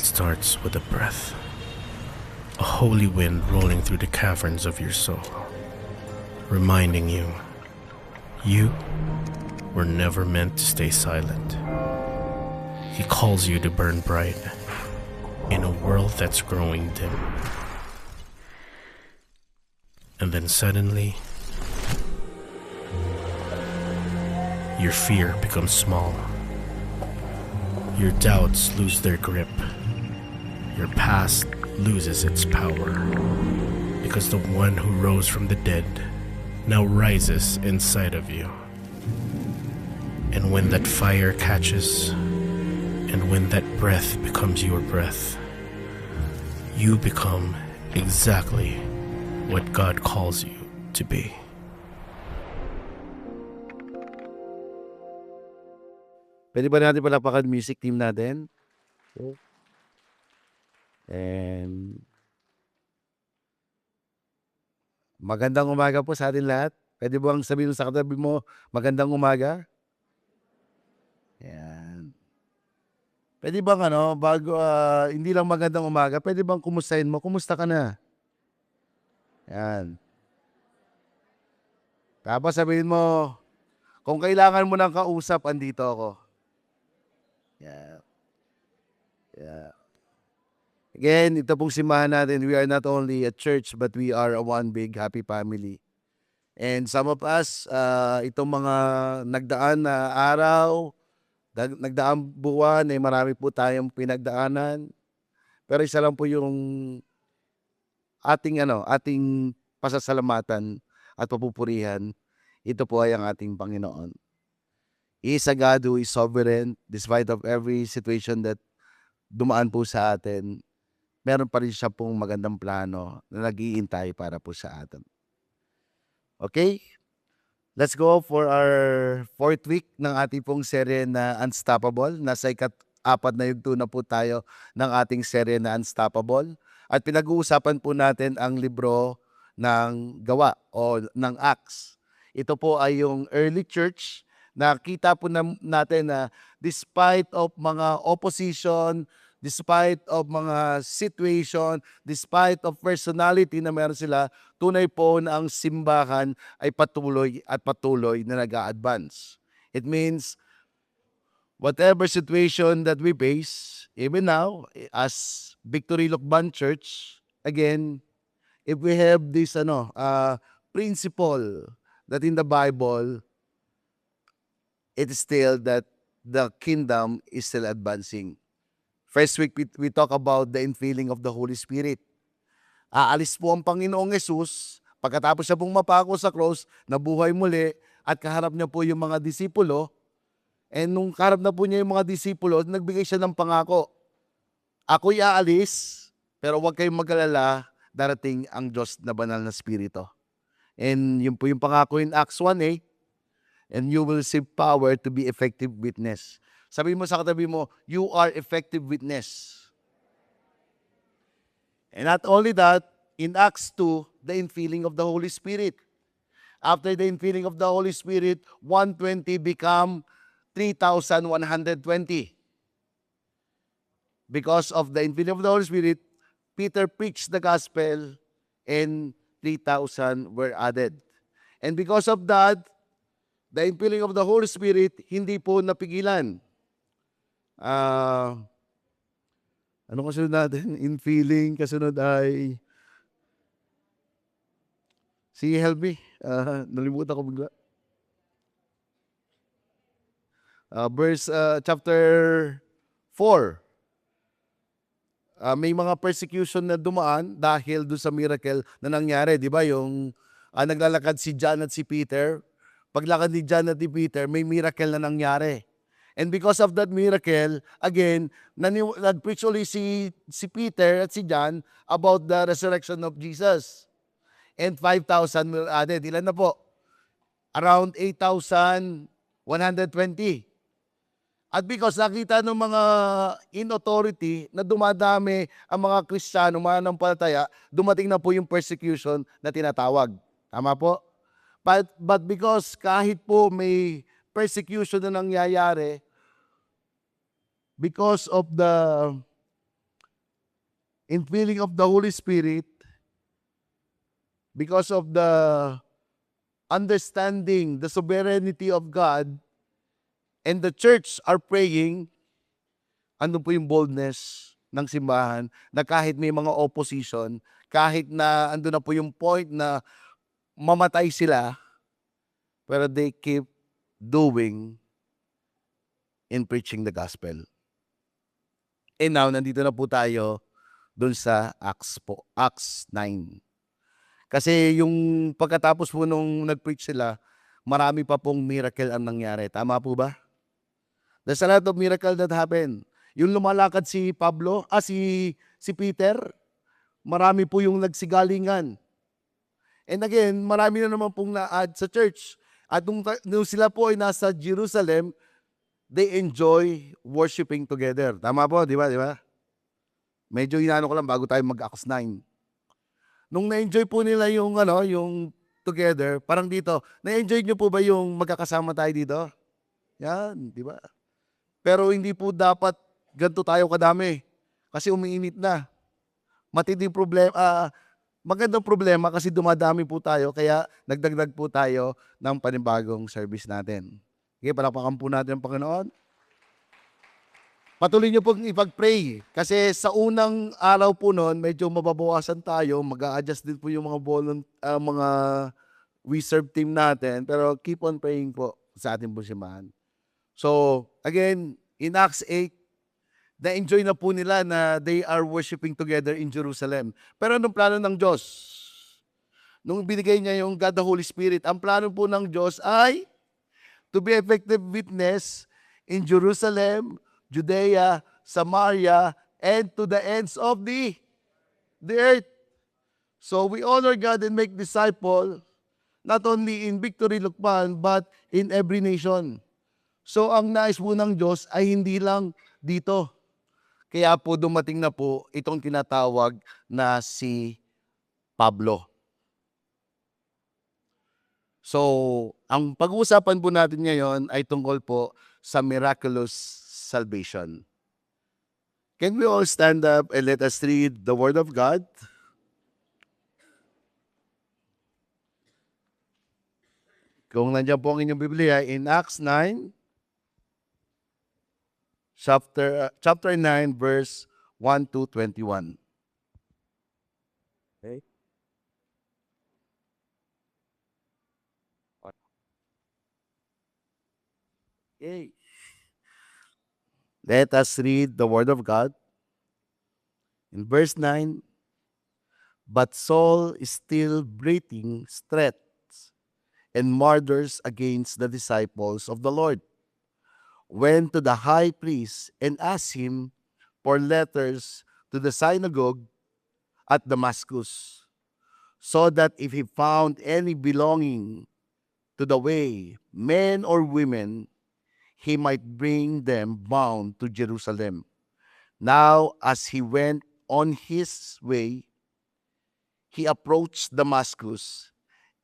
starts with a breath, a holy wind rolling through the caverns of your soul, reminding you were never meant to stay silent. He calls you to burn bright in a world that's growing dim. And then suddenly, your fear becomes small. Your doubts lose their grip. Your past loses its power. Because the one who rose from the dead now rises inside of you. And when that fire catches, and when that breath becomes your breath, you become exactly what God calls you to be. Pwede ba natin palakpakan music team natin? And magandang umaga po sa atin lahat. Pwede bang sabihin sa katabi mo, magandang umaga? Yan. Pwede bang bago, hindi lang magandang umaga, pwede bang kumustahin mo? Kumusta ka na? Yan. Tapos sabihin mo, kung kailangan mo ng kausap, andito ako. Yeah. Yeah. Again, ito pong simbahan natin, we are not only a church, but we are a one big happy family. And some of us, itong mga nagdaan na araw, nagdaang buwan, ay marami po tayong pinagdaanan. Pero isa lang po yung ating pasasalamatan at papupurihan. Ito po ay ang ating Panginoon. He is a God who is sovereign despite of every situation that dumaan po sa atin. Meron pa rin siya pong magandang plano na nag-iintay para po sa atin. Okay? Let's go for our 4th week ng ating pong serye na Unstoppable. Nasa ika-4 na yugto na po tayo ng ating serye na Unstoppable. At pinag-uusapan po natin ang libro ng Gawa o ng Acts. Ito po ay yung early church. Nakita po natin na despite of mga opposition, despite of mga situation, despite of personality na meron sila, tunay po na ang simbahan ay patuloy na nag-a-advance. It means whatever situation that we face, even now, as Victory Lucban Church, again, if we have this principle that in the Bible, it is still that the kingdom is still advancing. First week, we talk about the infilling of the Holy Spirit. Aalis po ang Panginoong Yesus, pagkatapos siya pong mapako sa cross, nabuhay muli, at kaharap niya po yung mga disipulo. And nung kaharap na po niya yung mga disipulo, nagbigay siya ng pangako. Ako'y aalis, pero huwag kayong mag-alala, darating ang Diyos na banal na Espiritu. And yun po yung pangako in Acts 1:8. And you will receive power to be effective witness. Sabi mo sa katabi mo, you are effective witness. And not only that, in Acts 2, the infilling of the Holy Spirit. After the infilling of the Holy Spirit, 120 become 3,120. Because of the infilling of the Holy Spirit, Peter preached the gospel and 3,000 were added. And because of that, the infilling of the Holy Spirit, hindi po napigilan. Ano kasunod natin? Infilling, kasunod ay si Helby. Nalimutan ko bigla. Chapter 4. May mga persecution na dumaan dahil doon sa miracle na nangyari. Di ba? Yung naglalakad si John at si Peter. Paglakad ni John at ni Peter, may miracle na nangyari. And because of that miracle, again, nag-preach ulit si Peter at si John about the resurrection of Jesus. And 5,000 were added. Ilan na po? Around 8,120. At because nakita ng mga in authority na dumadami ang mga Kristiyano, mananampalataya, dumating na po yung persecution na tinatawag. Tama po? But because kahit po may persecution na nangyayari, because of the infilling of the Holy Spirit, because of the understanding the sovereignty of God, and the church are praying, ano po yung boldness ng simbahan na kahit may mga opposition, kahit na ando na po yung point na mamatay sila, pero they keep doing in preaching the gospel. And now, nandito na po tayo dun sa Acts 9. Kasi yung pagkatapos po nung nag-preach sila, marami pa pong miracle ang nangyari. Tama po ba? There's a lot of miracle that happened. Yung lumalakad si Peter, marami po yung nagsigalingan. And again, marami na naman pong na-add sa church. At nung sila po ay nasa Jerusalem, they enjoy worshiping together. Tama po, di ba? Di ba? Medyo inano ko lang bago tayo mag-Acts 9. Nung na-enjoy po nila yung together, parang dito, na-enjoy nyo po ba yung magkakasama tayo dito? Yan, di ba? Pero hindi po dapat ganito tayo kadami kasi umiinit na. Matinding problema, magandang problema kasi dumadami po tayo kaya nagdagdag po tayo ng panibagong service natin. Okay, palakpakan po natin ang Panginoon. Patuloy niyo pong ipag-pray kasi sa unang araw po noon medyo mababawasan tayo, mag-a-adjust din po yung mga we serve team natin, pero keep on praying po sa ating simbahan. So, again, in Acts 8, na-enjoy na po nila na they are worshiping together in Jerusalem. Pero anong plano ng Diyos? Nung binigay niya yung God the Holy Spirit, ang plano po ng Diyos ay to be effective witness in Jerusalem, Judea, Samaria, and to the ends of the earth. So we honor God and make disciples not only in Victory Lucban, but in every nation. So ang nais po ng Diyos ay hindi lang dito. Kaya po dumating na po itong tinatawag na si Pablo. So, ang pag-uusapan po natin ngayon ay tungkol po sa miraculous salvation. Can we all stand up and let us read the Word of God? Kung nandiyan po ang inyong Biblia, in Acts 9, chapter 9, verse 1 to 21. Okay. Okay. Let us read the Word of God. In verse 9, but Saul is still breathing threats and murders against the disciples of the Lord, went to the high priest and asked him for letters to the synagogue at Damascus, so that if he found any belonging to the way, men or women, he might bring them bound to Jerusalem. Now, as he went on his way, he approached Damascus,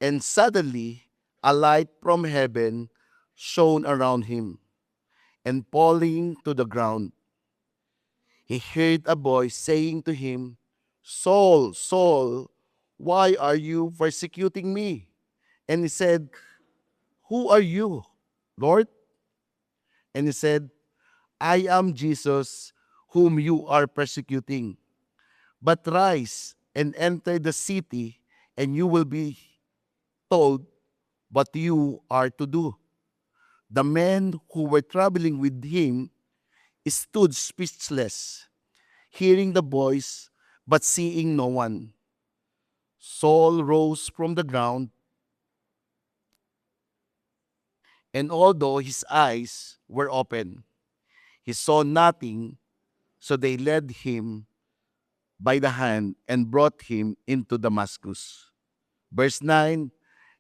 and suddenly a light from heaven shone around him. And falling to the ground, he heard a voice saying to him, Saul, Saul, why are you persecuting me? And he said, who are you, Lord? And he said, I am Jesus, whom you are persecuting. But rise and enter the city, and you will be told what you are to do. The men who were traveling with him stood speechless, hearing the voice, but seeing no one. Saul rose from the ground, and although his eyes were open, he saw nothing, so they led him by the hand and brought him into Damascus. Verse 9,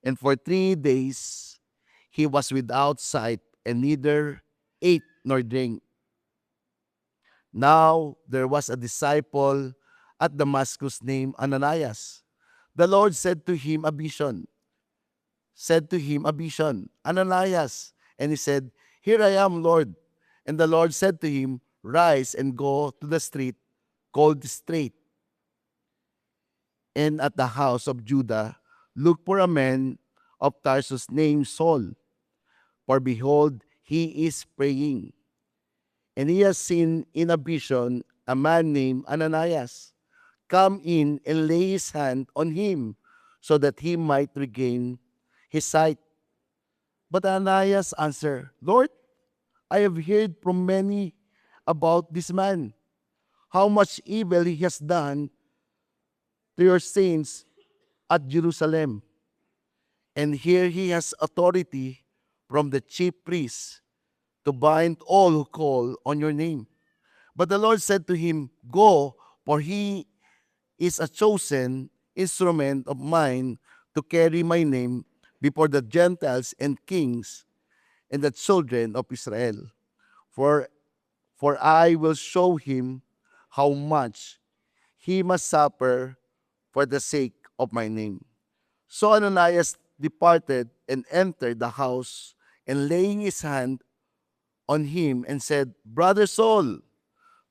and for 3 days he was without sight and neither ate nor drank. Now there was a disciple at Damascus named Ananias. The Lord said to him a vision, Ananias. And he said, here I am, Lord. And the Lord said to him, rise and go to the street called Straight, and at the house of Judah, look for a man of Tarsus named Saul, for behold, he is praying. And he has seen in a vision a man named Ananias come in and lay his hand on him so that he might regain his sight. But Ananias answered, Lord, I have heard from many about this man, how much evil he has done to your saints at Jerusalem. And here he has authority from the chief priests to bind all who call on your name. But the Lord said to him, Go, for he is a chosen instrument of mine to carry my name before the Gentiles and kings and the children of Israel. For I will show him how much he must suffer for the sake of my name. So Ananias departed and entered the house, and laying his hand on him and said, Brother Saul,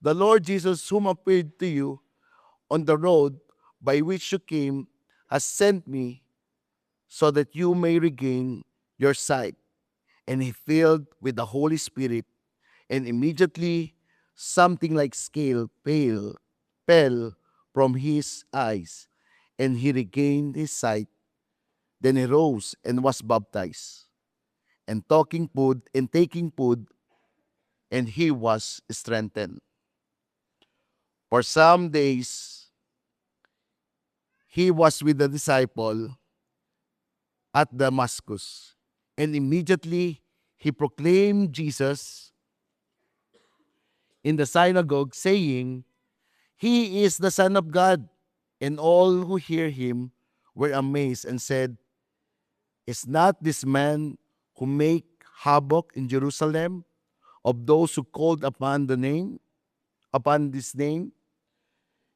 the Lord Jesus whom appeared to you on the road by which you came has sent me so that you may regain your sight. And he filled with the Holy Spirit, and immediately something like scale fell from his eyes, and he regained his sight. Then he rose and was baptized, and taking food, and he was strengthened. For some days he was with the disciple at Damascus, and immediately he proclaimed Jesus in the synagogue, saying, He is the Son of God. And all who hear him were amazed and said, Is not this man who make havoc in Jerusalem of those who called upon this name?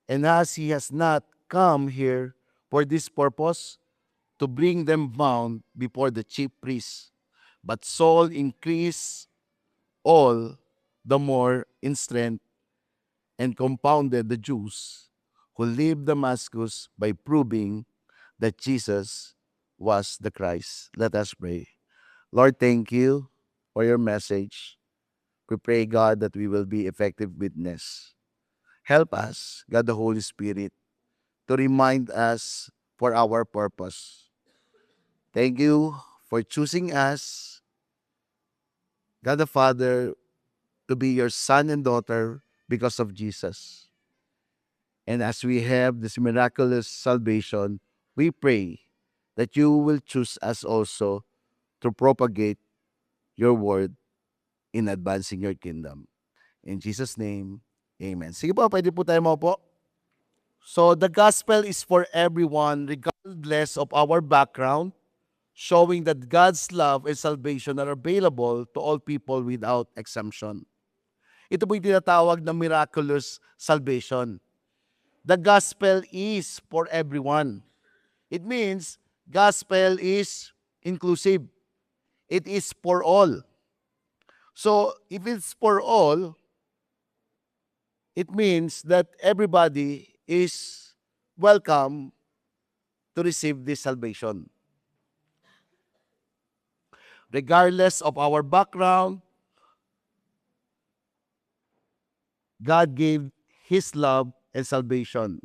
And as he has not come here for this purpose, to bring them bound before the chief priests. But Saul increased all the more in strength and compounded the Jews who lived Damascus by proving that Jesus was the Christ. Let us pray. Lord, thank you for your message. We pray, God, that we will be effective witness. Help us, God the Holy Spirit, to remind us for our purpose. Thank you for choosing us, God the Father, to be your son and daughter because of Jesus. And as we have this miraculous salvation, we pray that you will choose us also to propagate your word in advancing your kingdom. In Jesus' name, amen. Sige po, pwede po tayo maupo. So the gospel is for everyone regardless of our background, showing that God's love and salvation are available to all people without exemption. Ito po yung tinatawag na miraculous salvation. The gospel is for everyone. It means gospel is inclusive. It is for all. So if it's for all, it means that everybody is welcome to receive this salvation. Regardless of our background, God gave His love and salvation.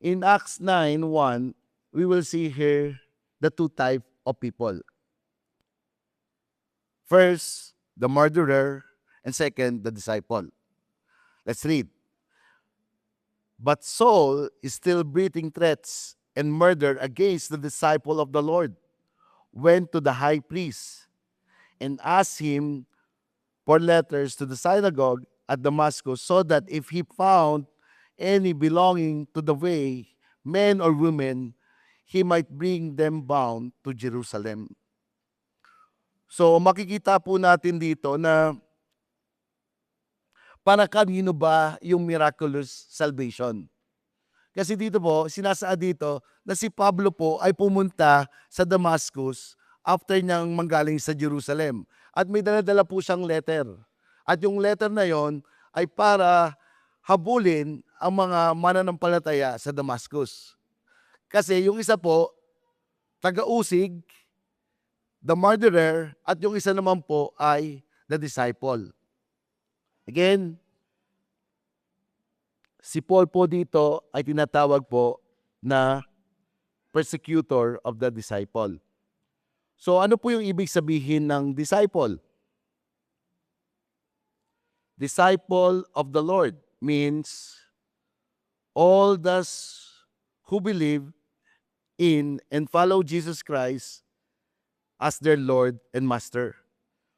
In Acts 9:1, we will see here the two types of people. First, the murderer, and second, the disciple. Let's read. But Saul is still breathing threats and murder against the disciple of the Lord, went to the high priest and asked him for letters to the synagogue at Damascus, so that if he found any belonging to the way, men or women, he might bring them bound to Jerusalem. So makikita po natin dito na para kanino ba yung miraculous salvation? Kasi dito po, sinasaad dito na si Pablo po ay pumunta sa Damascus after niyang manggaling sa Jerusalem. At may dala-dala po siyang letter. At yung letter na yon ay para habulin ang mga mananampalataya sa Damascus. Kasi yung isa po, taga-usig, the murderer, at yung isa naman po ay the disciple. Again, si Paul po dito ay tinatawag po na persecutor of the disciple. So ano po yung ibig sabihin ng disciple? Disciple of the Lord means all those who believe in and follow Jesus Christ as their Lord and Master.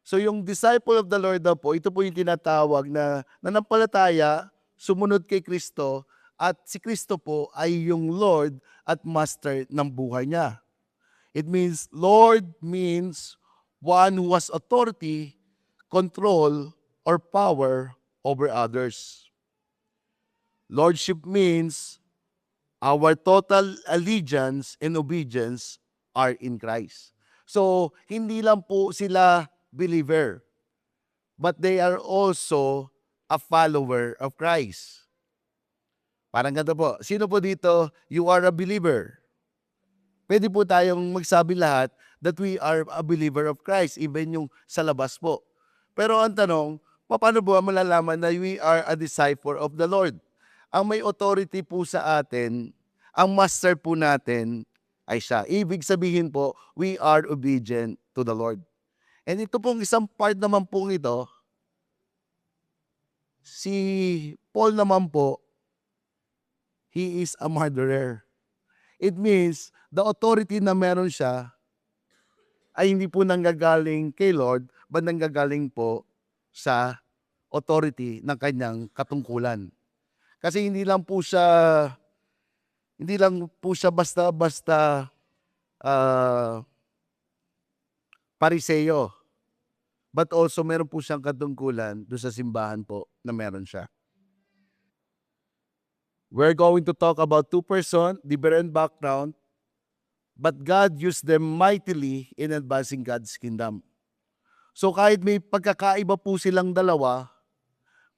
So yung disciple of the Lord daw po, ito po yung tinatawag na nanampalataya, sumunod kay Kristo, at si Kristo po ay yung Lord at Master ng buhay niya. It means, Lord means one who has authority, control, or power over others. Lordship means our total allegiance and obedience are in Christ. So, hindi lang po sila believer, but they are also a follower of Christ. Parang ganito po, sino po dito, you are a believer? Pwede po tayong magsabi lahat that we are a believer of Christ, even yung sa labas po. Pero ang tanong, paano po malalaman na we are a disciple of the Lord? Ang may authority po sa atin, ang master po natin ay siya. Ibig sabihin po, we are obedient to the Lord. And ito pong isang part naman po ito, si Paul naman po, he is a murderer. It means, the authority na meron siya ay hindi po nanggagaling kay Lord, but nanggagaling po sa authority ng kanyang katungkulan. Kasi hindi lang po siya basta-basta pariseyo, but also meron po siyang katungkulan doon sa simbahan po na meron siya. We're going to talk about two persons, different background, but God used them mightily in advancing God's kingdom. So kahit may pagkakaiba po silang dalawa,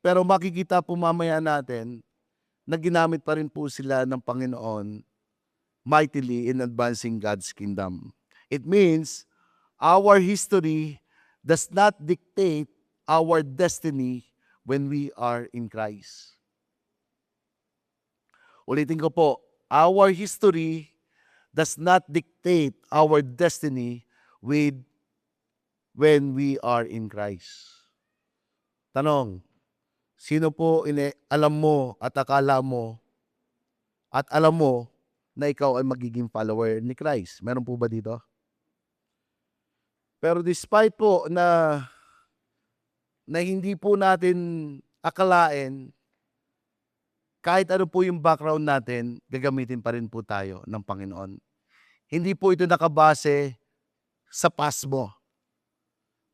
pero makikita po mamaya natin na ginamit pa rin po sila ng Panginoon mightily in advancing God's kingdom. It means our history does not dictate our destiny when we are in Christ. Ulitin ko po, our history does not dictate our destiny when we are in Christ. Tanong, sino po alam mo at akala mo at alam mo na ikaw ay magiging follower ni Christ? Meron po ba dito? Pero despite po na hindi po natin akalain, kahit ano po yung background natin, gagamitin pa rin po tayo ng Panginoon. Hindi po ito nakabase sa past mo,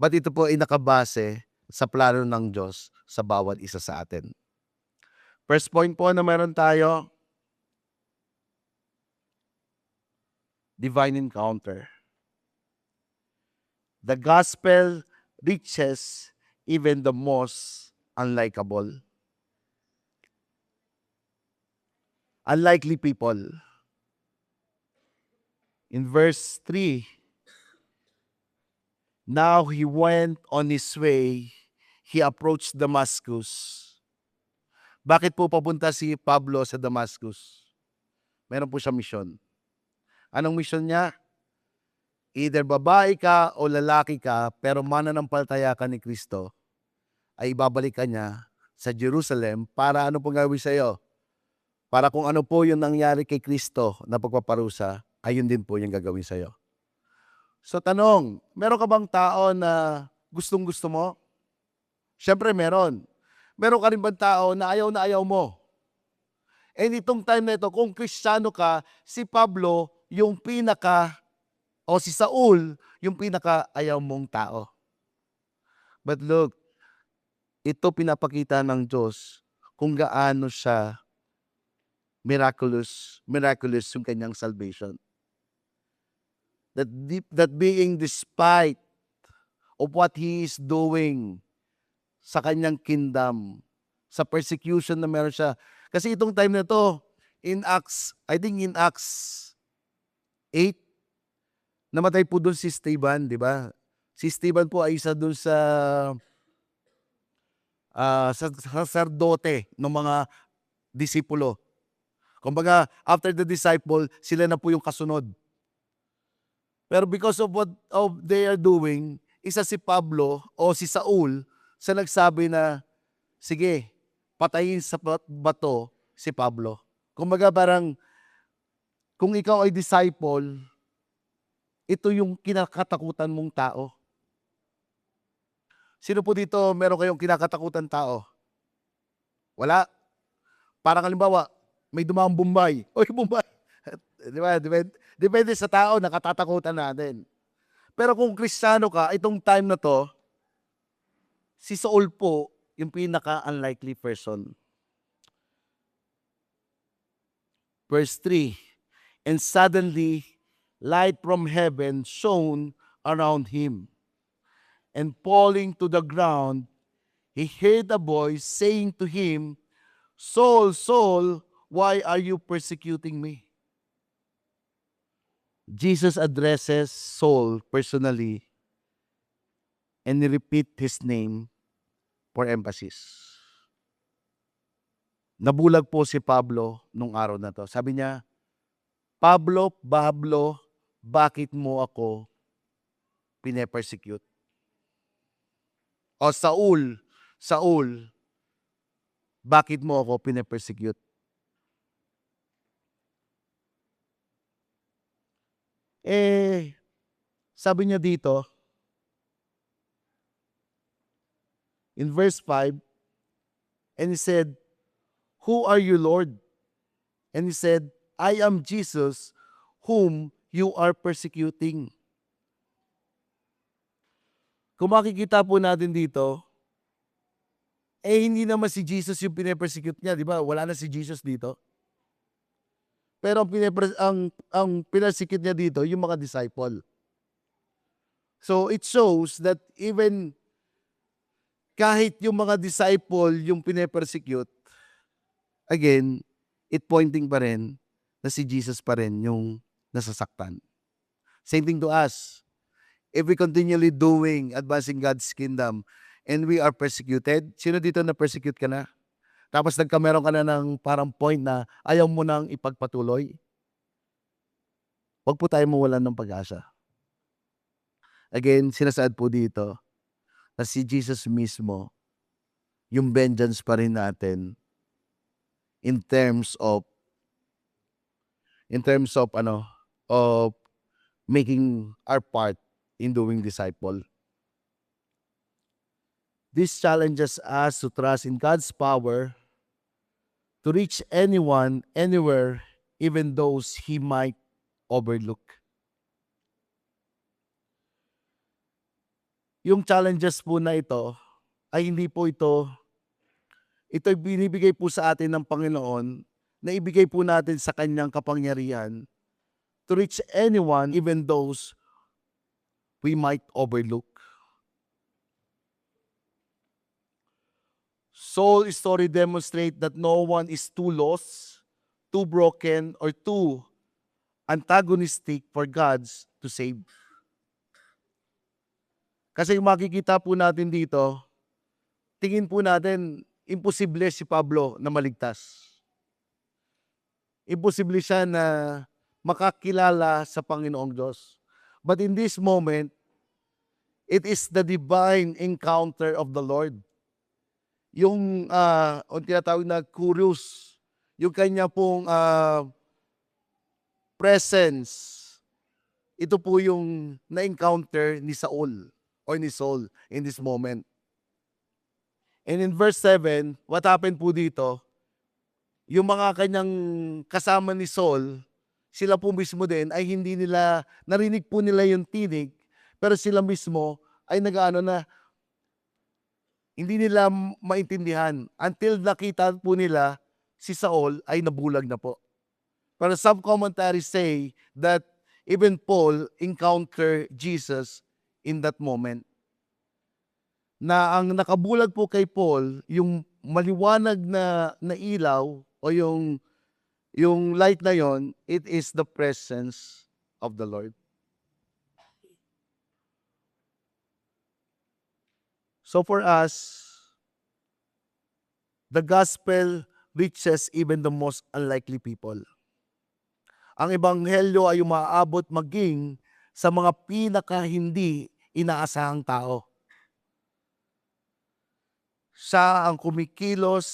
but ito po ay nakabase sa plano ng Diyos sa bawat isa sa atin. First point po na meron tayo, divine encounter. The gospel reaches even the most unlikable, unlikely people. In verse 3, now he went on his way, he approached Damascus. Bakit po papunta si Pablo sa Damascus? Meron po siya mission. Anong mission niya? Either babae ka o lalaki ka, pero mananampalataya ka ni Kristo, ay ibabalik ka niya sa Jerusalem para ano pong gawin sa iyo? Para kung ano po yung nangyari kay Kristo na pagpaparusa, ayun din po yung gagawin sa iyo. So tanong, meron ka bang tao na gustong-gusto mo? Siyempre meron. Meron ka rin bang tao na ayaw mo? And itong time na ito, kung Kristiyano ka, si Pablo yung o si Saul yung pinaka-ayaw mong tao. But look, ito pinapakita ng Diyos kung gaano siya miraculous yung kanyang salvation. That being despite of what He is doing sa kanyang kingdom, sa persecution na meron siya. Kasi itong time na to, I think in Acts 8, namatay po doon si Stephen, di ba? Si Stephen po ay isa doon sa sacerdote ng mga disipulo. Kumbaga, after the disciple, sila na po yung kasunod. Pero because of what they are doing, isa si Pablo o si Saul sa nagsabi na, sige, patayin sa bato si Pablo. Kumbaga parang, kung ikaw ay disciple, ito yung kinakatakutan mong tao. Sino po dito meron kayong kinakatakutan tao? Wala. Parang halimbawa, may dumaang Bombay. Oy, Bombay. Di ba? Depende sa tao, nakatatakutan natin. Pero kung Kristiyano ka, itong time na to, si Saul po, yung pinaka-unlikely person. Verse 3, and suddenly, light from heaven shone around him. And falling to the ground, he heard a voice saying to him, Saul, Saul, why are you persecuting me? Jesus addresses Saul personally and he repeat his name for emphasis. Nabulag po si Pablo nung araw na to. Sabi niya, Pablo, bakit mo ako pine-persecute? O Saul, bakit mo ako pine-persecute? Sabi niya dito, in verse 5, and he said, who are you, Lord? And he said, I am Jesus, whom you are persecuting. Kung makikita po natin dito, hindi naman si Jesus yung pine-persecute niya, di ba? Wala na si Jesus dito. Pero ang pinersecute niya dito, yung mga disciple. So it shows that even kahit yung mga disciple yung pine-persecute, again, it pointing pa rin na si Jesus pa rin yung nasasaktan. Same thing to us. If we continually advancing God's kingdom, and we are persecuted, sino dito na persecute ka na? Tapos meron ka na ng parang point na ayaw mo nang ipagpatuloy. Huwag po tayo mawalan ng pag-asa. Again, sinasaad po dito na si Jesus mismo, yung vengeance pa rin natin in terms of making our part in doing disciple. This challenges us to trust in God's power to reach anyone, anywhere, even those He might overlook. Yung challenges po na ito, ay hindi po ito'y binibigay po sa atin ng Panginoon na ibigay po natin sa Kanyang kapangyarihan to reach anyone, even those we might overlook. Saul's story demonstrates that no one is too lost, too broken, or too antagonistic for God to save. Kasi makikita po natin dito, tingin po natin, imposible si Pablo na maligtas. Imposible siya na makakilala sa Panginoong Diyos. But in this moment, it is the divine encounter of the Lord. Yung tinatawag na curious, yung kanya pong presence, ito po yung na-encounter ni Saul or ni Saul in this moment. And in verse 7, what happened po dito, yung mga kanyang kasama ni Saul, sila po mismo din ay hindi nila, narinig po nila yung tinig, pero sila mismo ay hindi nila maintindihan until nakita po nila si Saul ay nabulag na po. Pero some commentaries say that even Paul encountered Jesus in that moment. Na ang nakabulag po kay Paul, yung maliwanag na ilaw o yung light na yon, it is the presence of the Lord. So for us, the gospel reaches even the most unlikely people. Ang ebanghelyo ay umaabot maging sa mga pinaka hindi inaasahang tao. Siya ang kumikilos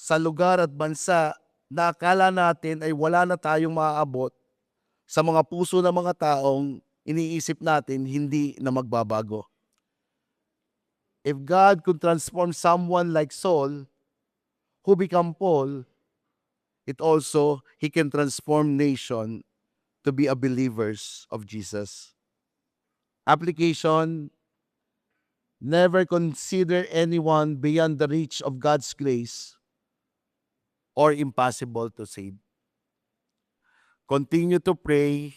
sa lugar at bansa na akala natin ay wala na tayong maaabot, sa mga puso ng mga taong iniisip natin hindi na magbabago. If God could transform someone like Saul, who became Paul, He can transform nation to be a believers of Jesus. Application: never consider anyone beyond the reach of God's grace or impossible to save. Continue to pray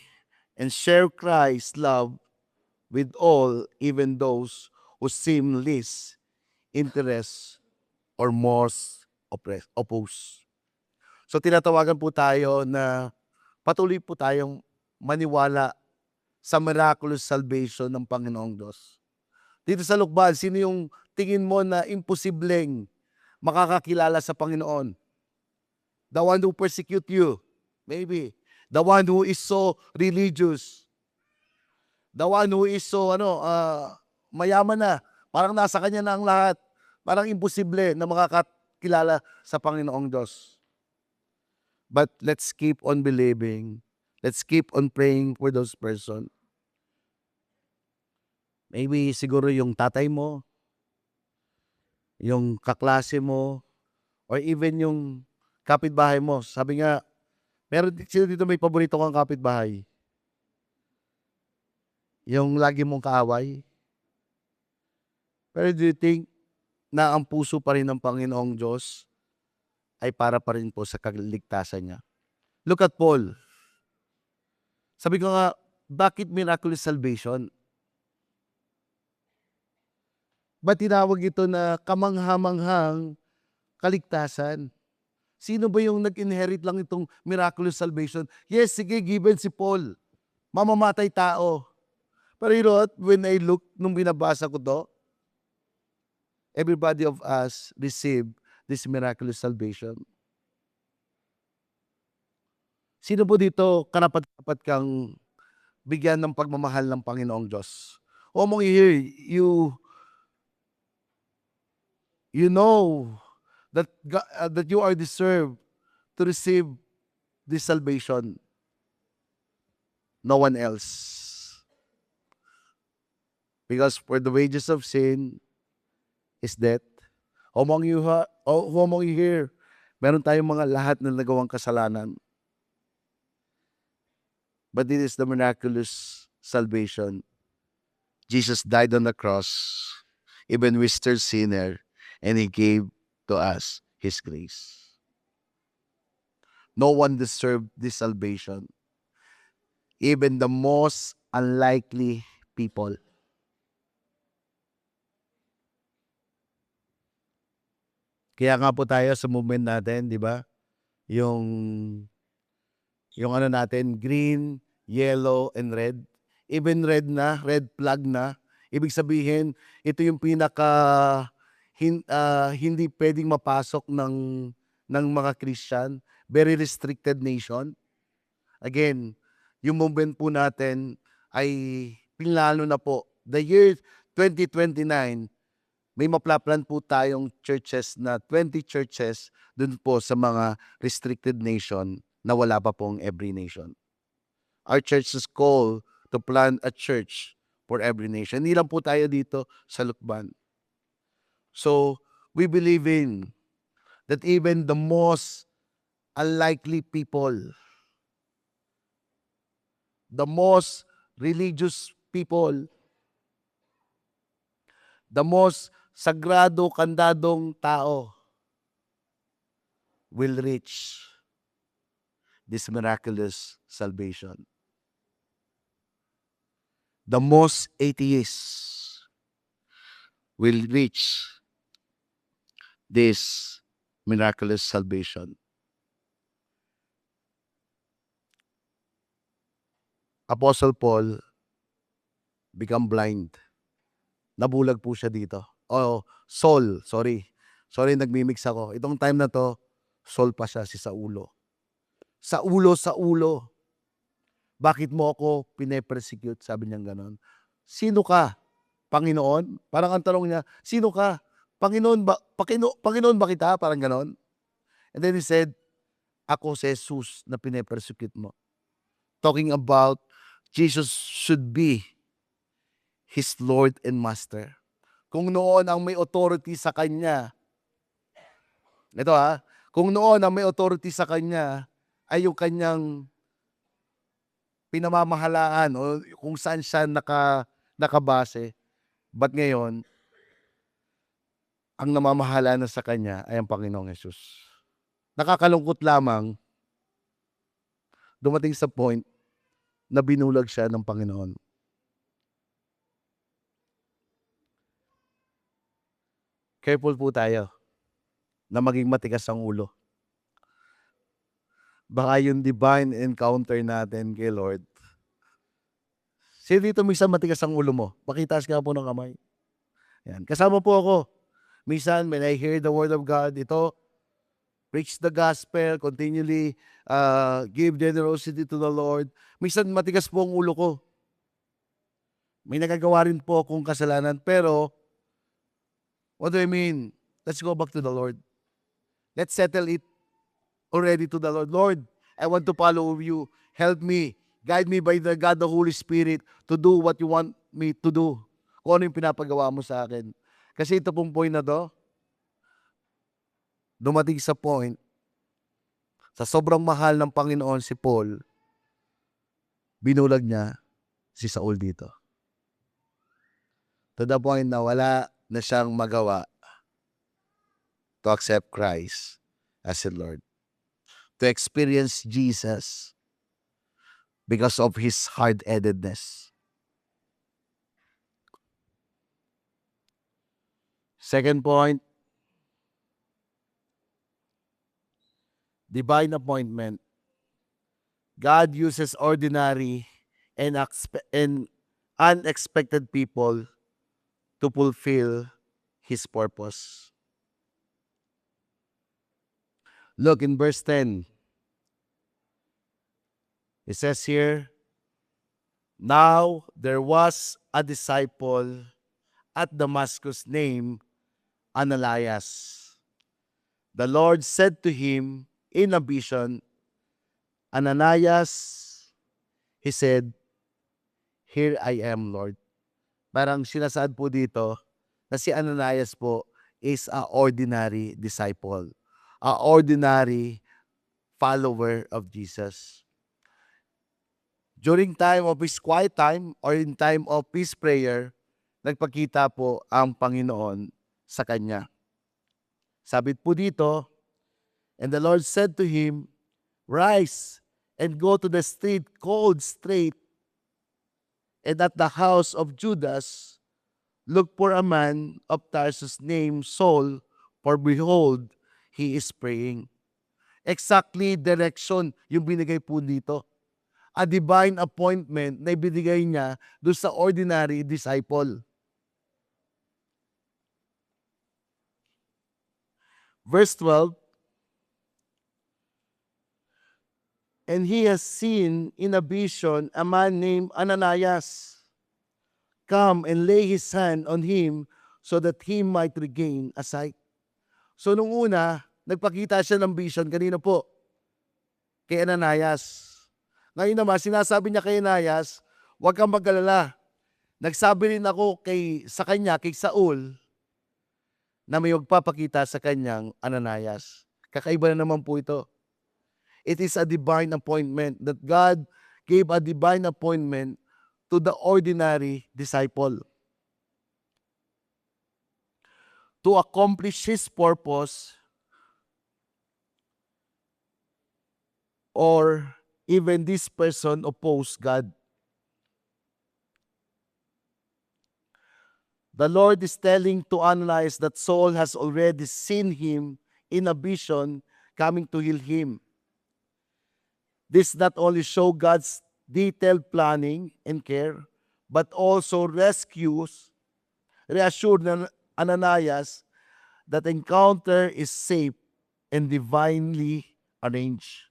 and share Christ's love with all, even those who seem least interest or most opposed. So tinatawagan po tayo na patuloy po tayong maniwala sa miraculous salvation ng Panginoong Diyos. Dito sa Lukban, sino yung tingin mo na imposibleng makakakilala sa Panginoon? The one who persecute you, maybe. The one who is so religious. The one who is so mayaman na. Parang nasa kanya na ang lahat. Parang imposible na makakakilala sa Panginoong Diyos. But let's keep on believing. Let's keep on praying for those person. Maybe siguro yung tatay mo, yung kaklase mo, or even yung kapitbahay mo. Sabi nga, sino dito may paborito kang kapitbahay? Yung lagi mong kaaway? Pero do you think na ang puso pa rin ng Panginoong Diyos ay para pa rin po sa kaligtasan niya? Look at Paul. Sabi ko nga, bakit miraculous salvation? Ba't tinawag ito na kamangha-manghang kaligtasan? Sino ba yung nag-inherit lang itong miraculous salvation? Yes, sige, given si Paul. Mamamatay tao. Pero you know what? When I look, nung binabasa ko to, everybody of us received this miraculous salvation. Sino po dito karapat-dapat kang bigyan ng pagmamahal ng Panginoong Diyos? O mong you know that that you are deserved to receive this salvation. No one else. Because for the wages of sin is death. Who among you here, meron tayong mga lahat na nagawang kasalanan. But this is the miraculous salvation. Jesus died on the cross, even we still sinner, and He gave to us His grace. No one deserved this salvation. Even the most unlikely people. Kaya nga po tayo sa movement natin, di ba? Yung ano natin, green, yellow, and red. Even red flag na. Ibig sabihin, ito yung pinaka hindi pwedeng mapasok ng mga Christian. Very restricted nation. Again, yung movement po natin ay pinlano na po. The year 2029, may maplaplan po tayong churches na 20 churches dun po sa mga restricted nation na wala pa pong every nation. Our church is called to plant a church for every nation. Hindi lang po tayo dito sa Lukban. So, we believe in that even the most unlikely people, the most religious people, the most sagrado, kandadong tao will reach this miraculous salvation. The most atheists will reach this miraculous salvation. Apostle Paul become blind. Nabulag po siya dito. Saul, sorry. Sorry, nagmimix ako. Itong time na to, Saul pa siya, si Saulo. Saulo. Bakit mo ako pine-persecute? Sabi niya ganon. Sino ka? Panginoon? Parang ang tanong niya, sino ka? Panginoon ba kita? Parang ganon. And then he said, ako si Jesus na pine-persecute mo. Talking about Jesus should be his Lord and Master. Kung noon ang may authority sa kanya, kung noon ang may authority sa kanya ay yung kanyang pinamamahalaan o kung saan siya nakabase, but ngayon, ang namamahala na sa kanya ay ang Panginoong Hesus. Nakakalungkot lamang, dumating sa point na binulag siya ng Panginoon. Careful po tayo na maging matigas ang ulo. Baka yung divine encounter natin kay Lord. Sino dito minsan matigas ang ulo mo? Pakitaas ka po ng kamay. Yan. Kasama po ako. Minsan, when I hear the word of God, preach the gospel, continually give generosity to the Lord. Minsan, matigas po ang ulo ko. May nagagawa rin po akong kasalanan, pero what do I mean? Let's go back to the Lord. Let's settle it already to the Lord. Lord, I want to follow you. Help me. Guide me by the God, the Holy Spirit, to do what you want me to do. Kung ano yung pinapagawa mo sa akin. Kasi ito pong point na to, dumating sa point, sa sobrang mahal ng Panginoon si Paul, binulag niya si Saul dito. To the point na wala na siyang magawa to accept Christ as the Lord. To experience Jesus because of his hard-headedness. Second point, divine appointment. God uses ordinary and unexpected people to fulfill his purpose. Look in verse 10. It says here, now there was a disciple at Damascus named Ananias. The Lord said to him in a vision, Ananias, he said, here I am, Lord. Parang sinasaad po dito na si Ananias po is a ordinary disciple, a ordinary follower of Jesus. During time of his quiet time or in time of his prayer, nagpakita po ang Panginoon sa kanya. Sabi po dito, and the Lord said to him, rise and go to the street called Straight, and at the house of Judas, look for a man of Tarsus named Saul, for behold, he is praying. Exactly direction yung binigay po dito. A divine appointment na ibinigay niya doon sa ordinary disciple. Verse 12, and he has seen in a vision a man named Ananias come and lay his hand on him so that he might regain a sight. So nung una, nagpakita siya ng vision kanina po kay Ananias. Ngayon naman, sinasabi niya kay Ananias, huwag kang mag-alala. Nagsabi rin ako sa kanya, kay Saul, na may magpapakita sa kanyang Ananias. Kakaiba na naman po ito. It is a divine appointment that God gave a divine appointment to the ordinary disciple. To accomplish his purpose or even this person opposed God. The Lord is telling to Ananias that Saul has already seen him in a vision coming to heal him. This not only show God's detailed planning and care, but also reassured Ananias that encounter is safe and divinely arranged.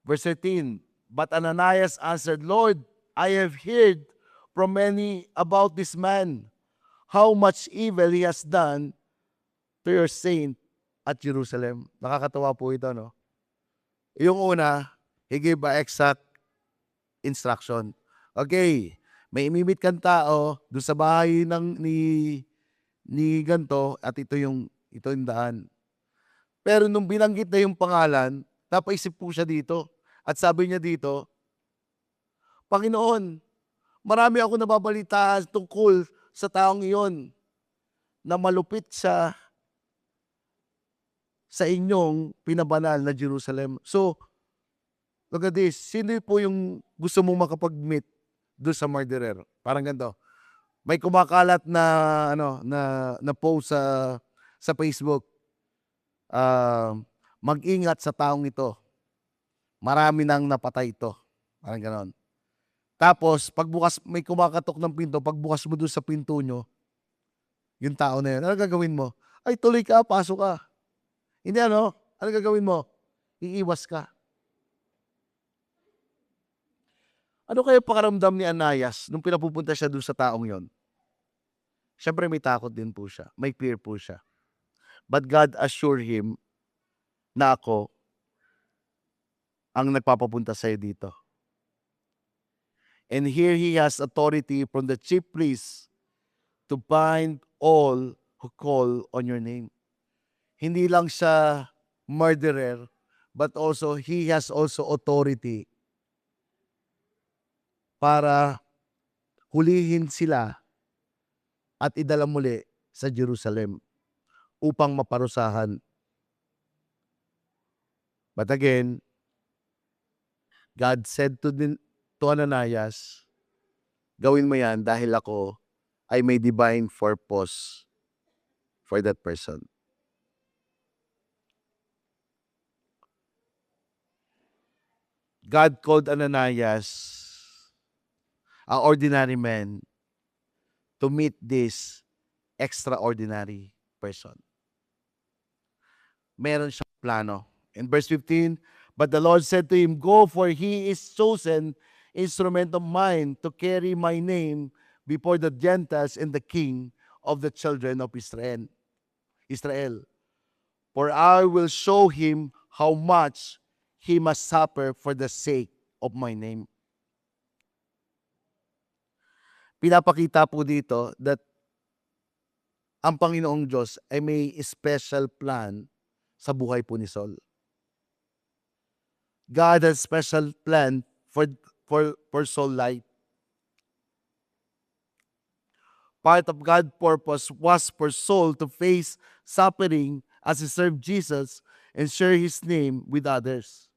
Verse 13, but Ananias answered, Lord, I have heard from many about this man, how much evil he has done to your saint at Jerusalem. Nakakatawa po ito, no? Yung una, he gave a exact instruction. Okay, may imimit kang tao doon sa bahay ni ganto at ito yung daan. Pero nung binanggit na yung pangalan, napaisip po siya dito. At sabi niya dito, Panginoon, marami ako nababalitaan tungkol sa taong iyon na malupit siya sa inyong pinabanal na Jerusalem. So, look at this. Sino po yung gusto mong makapag-meet doon sa murderer? Parang ganito. May kumakalat na na post sa Facebook. Mag-ingat sa taong ito. Marami nang napatay ito. Parang ganon. Tapos, pagbukas, may kumakatok ng pinto, pagbukas mo doon sa pinto nyo, yung tao na yun, ano gagawin mo? Ay, tuloy ka, pasok ka. Hindi ano gagawin mo? Iiwas ka. Ano kaya pakaramdam ni Ananias nung pinapupunta siya doon sa taong yon? Siyempre may takot din po siya. May fear po siya. But God assured him na ako ang nagpapapunta sa'yo dito. And here he has authority from the chief priest to bind all who call on your name. Hindi lang siya murderer, but also he has also authority para hulihin sila at idala muli sa Jerusalem upang maparusahan. But again, God said to Ananias, gawin mo yan dahil ako ay may divine purpose for that person. God called Ananias, an ordinary man, to meet this extraordinary person. Meron siyang plano. In verse 15, but the Lord said to him, go, for he is chosen instrument of mine to carry my name before the Gentiles and the king of the children of Israel. For I will show him how much he must suffer for the sake of my name. Pinapakita po dito that ang Panginoong Diyos ay may special plan sa buhay po ni Saul. God has special plan for Saul's life. Part of God's purpose was for Saul to face suffering as he served Jesus and share his name with others.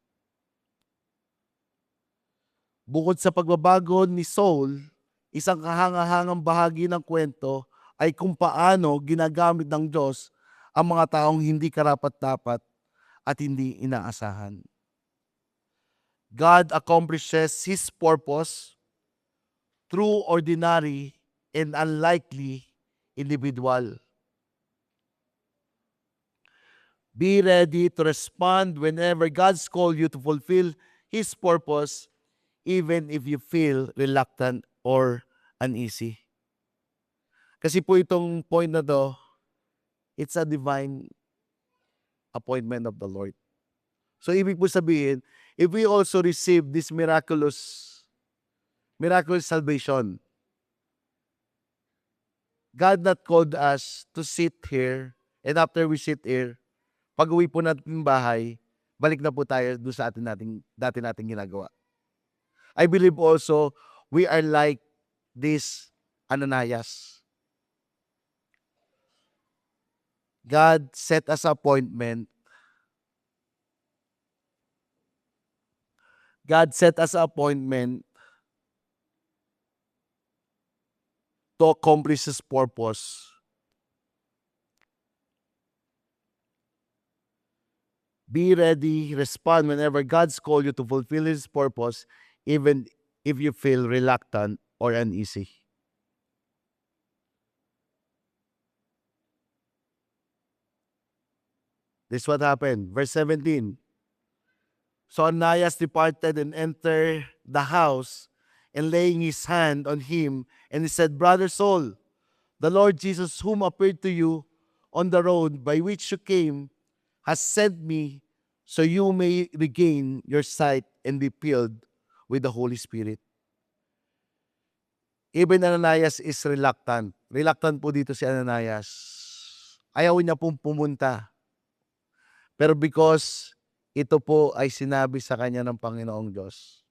Bukod sa pagbabago ni Saul, isang kahangahangang bahagi ng kwento ay kung paano ginagamit ng Diyos ang mga taong hindi karapat-dapat at hindi inaasahan. God accomplishes His purpose through ordinary and unlikely individual. Be ready to respond whenever God's called you to fulfill His purpose, even if you feel reluctant or uneasy. Kasi po itong point na to, it's a divine appointment of the Lord. So ibig po sabihin, if we also receive this miraculous salvation, God not called us to sit here, and after we sit here, pag uwi po natin bahay, balik na po tayo doon sa dati nating ginagawa. I believe also, we are like this Ananias. God set us appointment. God set us appointment to accomplish His purpose. Be ready, respond whenever God's called you to fulfill His purpose, even if you feel reluctant or uneasy. This is what happened. Verse 17. So Ananias departed and entered the house, and laying his hand on him, and he said, Brother Saul, the Lord Jesus, whom appeared to you on the road by which you came, has sent me so you may regain your sight and be filled with the Holy Spirit. Even Ananias is reluctant. Reluctant po dito si Ananias. Ayaw niya pong pumunta. Pero because ito po ay sinabi sa kanya ng Panginoong Diyos,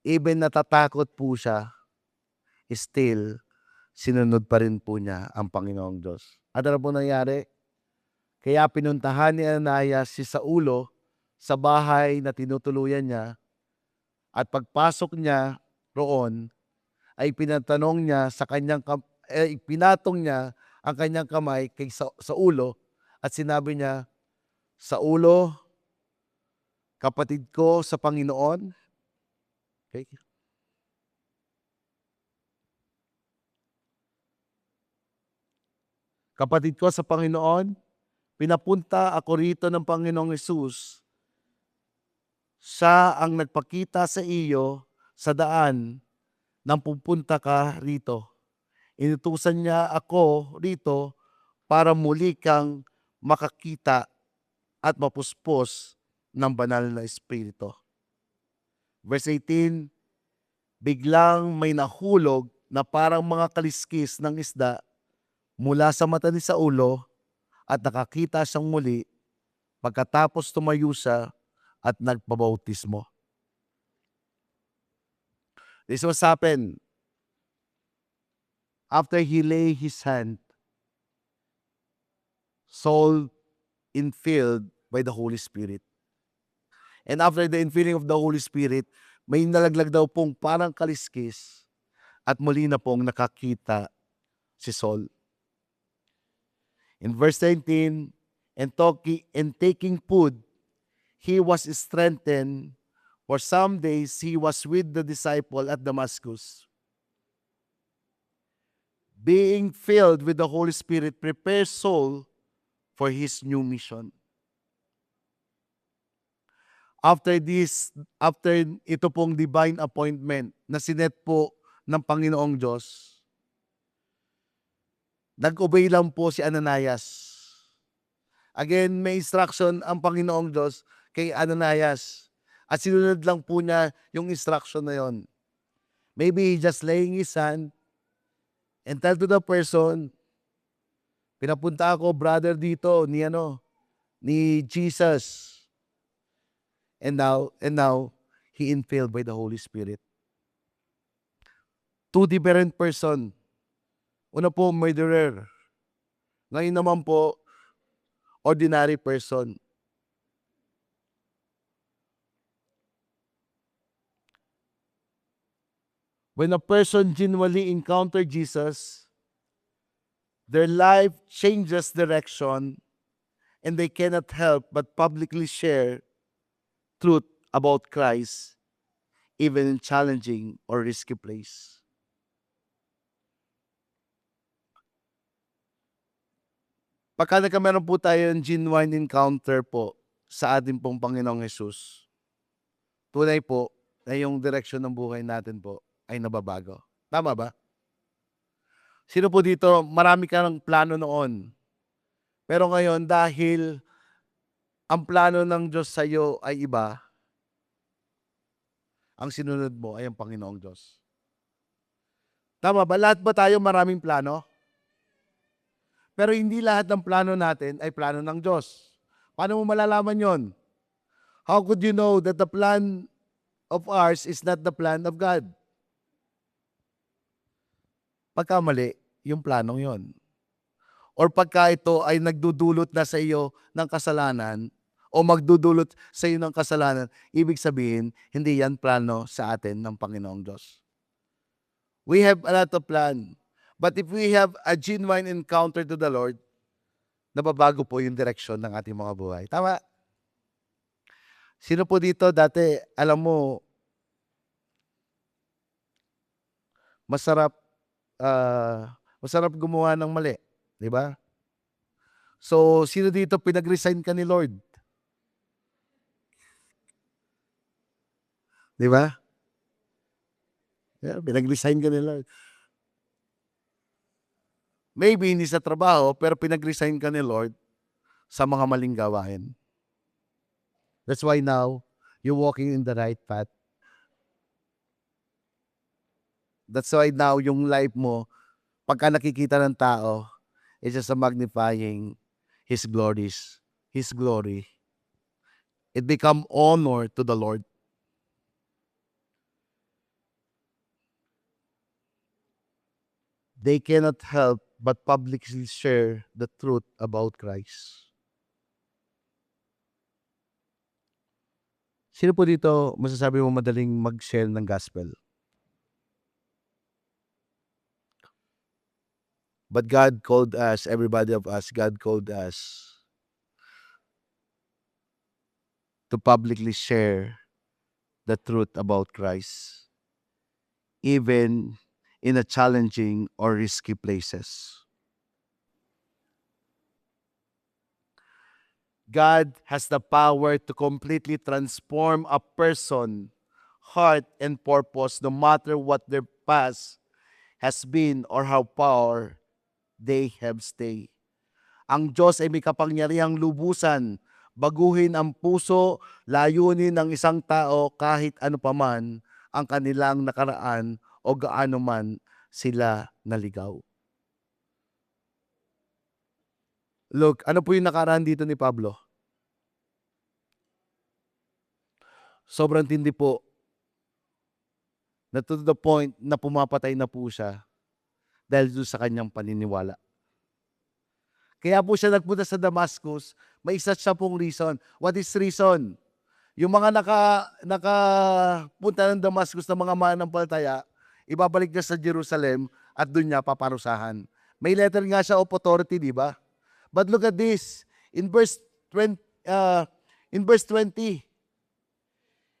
even natatakot po siya, still, sinunod pa rin po niya ang Panginoong Diyos. At ano po nangyari? Kaya pinuntahan ni Ananias si Saulo sa bahay na tinutuluyan niya, at pagpasok niya roon, ay pinatong niya ang kanyang kamay kay Saulo, at sinabi niya, Saulo, kapatid ko sa Panginoon. Okay. Kapatid ko sa Panginoon, pinapunta ako rito ng Panginoong Hesus. Siya ang nagpakita sa iyo sa daan nang pupunta ka rito. Inutusan niya ako rito para muli kang makakita at mapuspos ng banal na Espiritu. Verse 18, biglang may nahulog na parang mga kaliskis ng isda mula sa mata ni Saulo, at nakakita siyang muli pagkatapos tumayo siya at nagpabautismo. This was happened after he lay his hand, Saul infilled by the Holy Spirit. And after the infilling of the Holy Spirit, may nalaglag daw pong parang kaliskis, at muli na pong nakakita si Saul. In verse 19, and taking food, he was strengthened. For some days he was with the disciple at Damascus. Being filled with the Holy Spirit prepares Saul for his new mission. After ito pong divine appointment na sinet po ng Panginoong Diyos, nag-obey lang po si Ananias. Again, may instruction ang Panginoong Diyos kay Ananias, at sinunod lang po niya yung instruction na yon. Maybe he just laying his hand and tell to the person, pinapunta ako, brother, dito ni Jesus. And now he infilled by the Holy Spirit. Two different person. Una po, murderer. Ngayon naman po, ordinary person. When a person genuinely encounters Jesus, their life changes direction, and they cannot help but publicly share truth about Christ, even in challenging or risky place. Pagka nagkameron po tayo ng genuine encounter po sa ating pong Panginoong Hesus, tunay po na yung direksyon ng buhay natin po ay nababago. Tama ba? Sino po dito, marami ka ng plano noon, pero ngayon dahil ang plano ng Diyos sa iyo ay iba, ang sinunod mo ay ang Panginoong Diyos. Tama ba? Lahat ba tayo maraming plano? Pero hindi lahat ng plano natin ay plano ng Diyos. Paano mo malalaman yon? How could you know that the plan of ours is not the plan of God? Pagka mali yung planong yon, or pagka ito ay nagdudulot na sa iyo ng kasalanan, o magdudulot sa iyo ng kasalanan, ibig sabihin, hindi yan plano sa atin ng Panginoong Diyos. We have a lot of plan. But if we have a genuine encounter to the Lord, nababago po yung direksyon ng ating mga buhay. Tama? Sino po dito dati, alam mo, masarap, masarap gumawa ng mali, 'di ba? So, sino dito pinag-resign ka ni Lord, 'di ba? Yeah, pinag-resign ka ni Lord. Maybe hindi sa trabaho, pero pinag-resign ka ni Lord sa mga maling gawain. That's why now, you're walking in the right path. That's why now, yung life mo, pagka nakikita ng tao, it's just a magnifying His glories, His glory. It become honor to the Lord. They cannot help but publicly share the truth about Christ. Sino po dito masasabi mo madaling mag-share ng gospel? But God called us, everybody of us, God called us to publicly share the truth about Christ, even in a challenging or risky places. God has the power to completely transform a person, heart, and purpose no matter what their past has been or how far they have stayed. Ang Diyos ay may kapangyarihang lubusan, baguhin ang puso, layunin ng isang tao kahit ano paman ang kanilang nakaraan o gaano man sila naligaw. Look, ano po yung nakaraan dito ni Pablo? Sobrang tindi po, na to the point na pumapatay na po siya dahil doon sa kanyang paniniwala. Kaya po siya nagpunta sa Damascus, may isa siya pong reason. What is reason? Yung mga nakapunta ng Damascus na mga mananampalataya, ibabalik niya sa Jerusalem at doon niya paparusahan. May letter nga siya of authority, di ba? But look at this, in verse 20,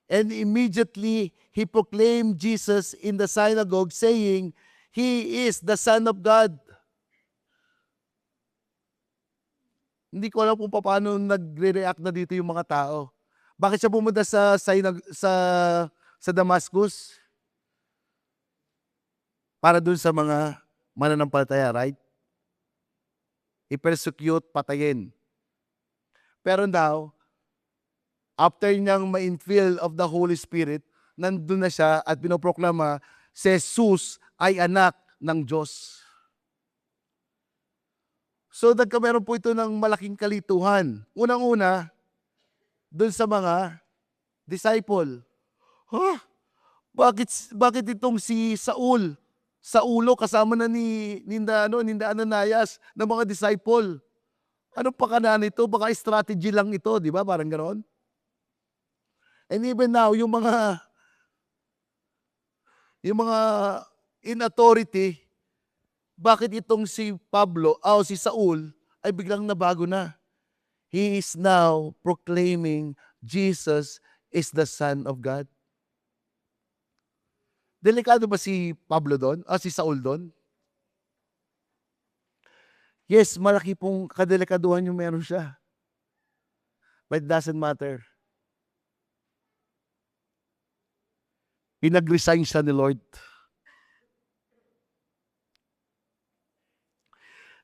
and immediately he proclaimed Jesus in the synagogue, saying, He is the Son of God. Hindi ko alam kung paano nagre-react na dito yung mga tao. Bakit siya pumunta sa Damascus? Para dun sa mga mananampalataya, right? I-persecute, patayin. Pero now, after niyang ma-infill of the Holy Spirit, nandun na siya at pinoproklama, si Jesus ay anak ng Diyos. So nagkameron po ito ng malaking kalituhan. Unang-una, dun sa mga disciple. Huh? Bakit itong si Saul, Saulo kasama na Ninda Ananias ng mga disciple? Anong pakana nito? Baka strategy lang ito, di ba? Parang ganoon. And even now, yung mga in authority, bakit itong si Pablo, si Saul, ay biglang nabago na? He is now proclaiming Jesus is the Son of God. Delikado ba si Pablo doon? Si Saul doon? Yes, malaki pong kadelikaduhan yung meron siya. But it doesn't matter. Pinag-resign siya ni Lord.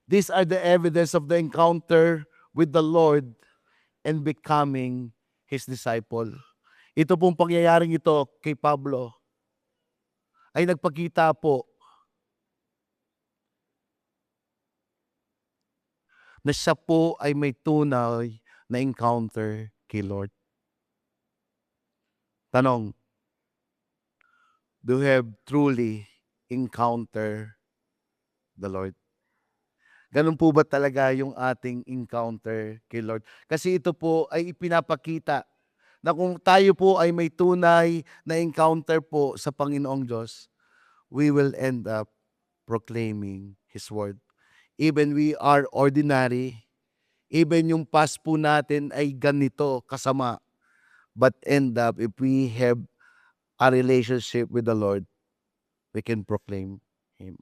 These are the evidence of the encounter with the Lord and becoming His disciple. Ito pong pangyayaring ito kay Pablo ay nagpakita po na siya po ay may tunay na encounter kay Lord. Tanong, do you have truly encounter the Lord? Ganun po ba talaga yung ating encounter kay Lord? Kasi ito po ay ipinapakita na kung tayo po ay may tunay na encounter po sa Panginoong Diyos, we will end up proclaiming His Word. Even we are ordinary, even yung past po natin ay ganito kasama, but end up, if we have a relationship with the Lord, we can proclaim Him.